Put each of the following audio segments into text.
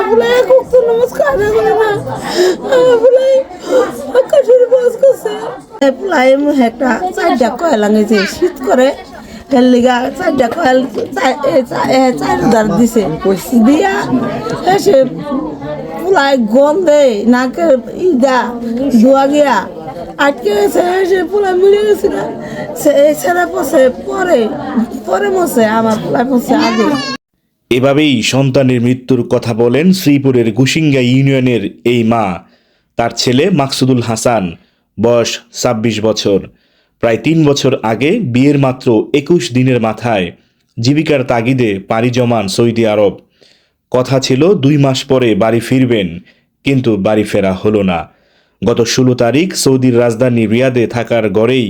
বলে কুকতো নমস্কার করে না বলে আকাশের বাস করছে প্লাই একটা চারটা কয়লা গেছে শীত করে হেল লিগা চারটা কয়েল চার দিছে দিয়া এসে প্লাই গন্ধে নাকে ইদা ধোয়া গিয়া আটকে গেছে সে প্লাই মিলে গেছে না সে ছেড়ে পড়ছে পরে পরে মরছে আমার প্লাই পড়ছে আগে। এভাবেই সন্তানের মৃত্যুর কথা বলেন শ্রীপুরের গুসিঙ্গা ইউনিয়নের এই মা। তার ছেলে মাকসুদুল হাসান, বয়স ২৬ বছর। প্রায় ৩ বছর আগে বিয়ের মাত্র ২১ দিনের মাথায় জীবিকার তাগিদে পাড়ি জমান সৌদি আরব। কথা ছিল ২ মাস পরে বাড়ি ফিরবেন, কিন্তু বাড়ি ফেরা হলো না। গত ১৬ তারিখ সৌদির রাজধানী রিয়াদে থাকার গড়েই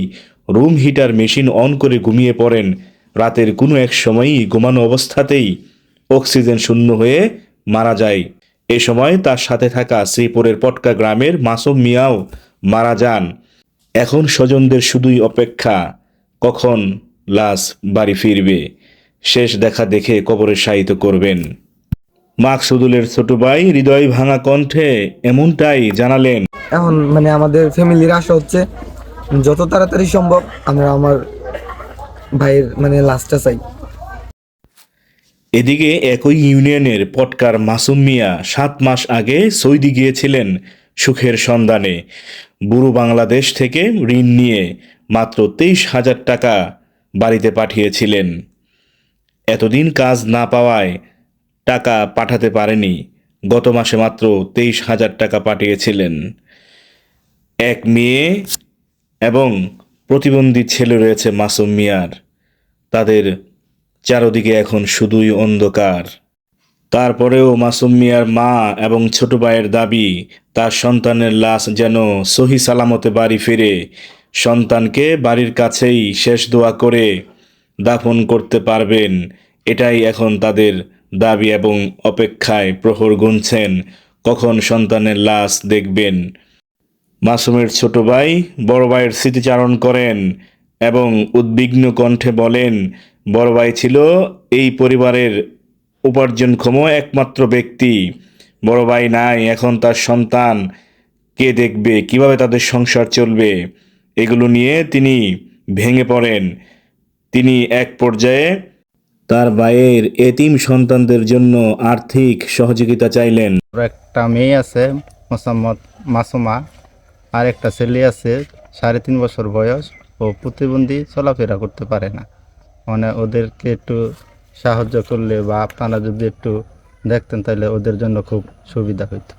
রুম হিটার মেশিন অন করে ঘুমিয়ে পড়েন। রাতের কোনো এক সময়ই ঘুমানো অবস্থাতেই অক্সিজেন শূন্য হয়ে মারা যায়। এ সময় তার সাথে থাকা শ্রীপুরের পটকা গ্রামের মাসুম মিয়াও মারা যান। এখন স্বজনদের শুধুই অপেক্ষা, কখন লাশ বাড়ি ফিরবে, শেষ দেখা দেখে কবরে শায়িত করবেন। মাকসুদুলের ছোট ভাই হৃদয় ভাঙা কণ্ঠে এমনটাই জানালেন। এখন আমাদের ফ্যামিলির আশা হচ্ছে যত তাড়াতাড়ি সম্ভব আমরা আমার ভাইয়ের লাশটা চাই। এদিকে একই ইউনিয়নের পটকার মাসুম মিয়া ৭ মাস আগে সৌদি গিয়েছিলেন সুখের সন্ধানে। বুড়ো বাংলাদেশ থেকে ঋণ নিয়ে মাত্র ২৩,০০০ টাকা বাড়িতে পাঠিয়েছিলেন। এতদিন কাজ না পাওয়ায় টাকা পাঠাতে পারেনি। গত মাসে মাত্র ২৩,০০০ টাকা পাঠিয়েছিলেন। এক মেয়ে এবং প্রতিবন্ধী ছেলে রয়েছে মাসুম মিয়ার। তাদের চারদিকে এখন শুধুই অন্ধকার। তারপরেও মাসুম মিয়ার মা এবং ছোট ভাইয়ের দাবি তার সন্তানের লাশ যেন সহি সালামতে বাড়ি ফিরে সন্তানকে বাড়ির কাছেই শেষ দোয়া করে দাফন করতে পারবেন। এটাই এখন তাদের দাবি এবং অপেক্ষায় প্রহর গুনছেন কখন সন্তানের লাশ দেখবেন। মাসুমের ছোট ভাই বড় ভাইয়ের স্মৃতিচারণ করেন এবং উদ্বিগ্ন কণ্ঠে বলেন, বড় ভাই ছিল এই পরিবারের উপার্জনক্ষম একমাত্র ব্যক্তি। বড় ভাই নাই, এখন তার সন্তান কে দেখবে, কিভাবে তাদের সংসার চলবে, এগুলো নিয়ে তিনি ভেঙে পড়েন। তিনি এক পর্যায়ে তার ভাইয়ের এতিম সন্তানদের জন্য আর্থিক সহযোগিতা চাইলেন। একটা মেয়ে আছে মোসাম্মদ মাসুমা, আর একটা ছেলে আছে ৩.৫ বছর বয়স। ও প্রতিবন্ধী, চলাফেরা করতে পারে না। ওদেরকে একটু সাহায্য করলে বা আপনারা যদি একটু দেখতেন তাহলে ওদের জন্য খুব সুবিধা হইতো।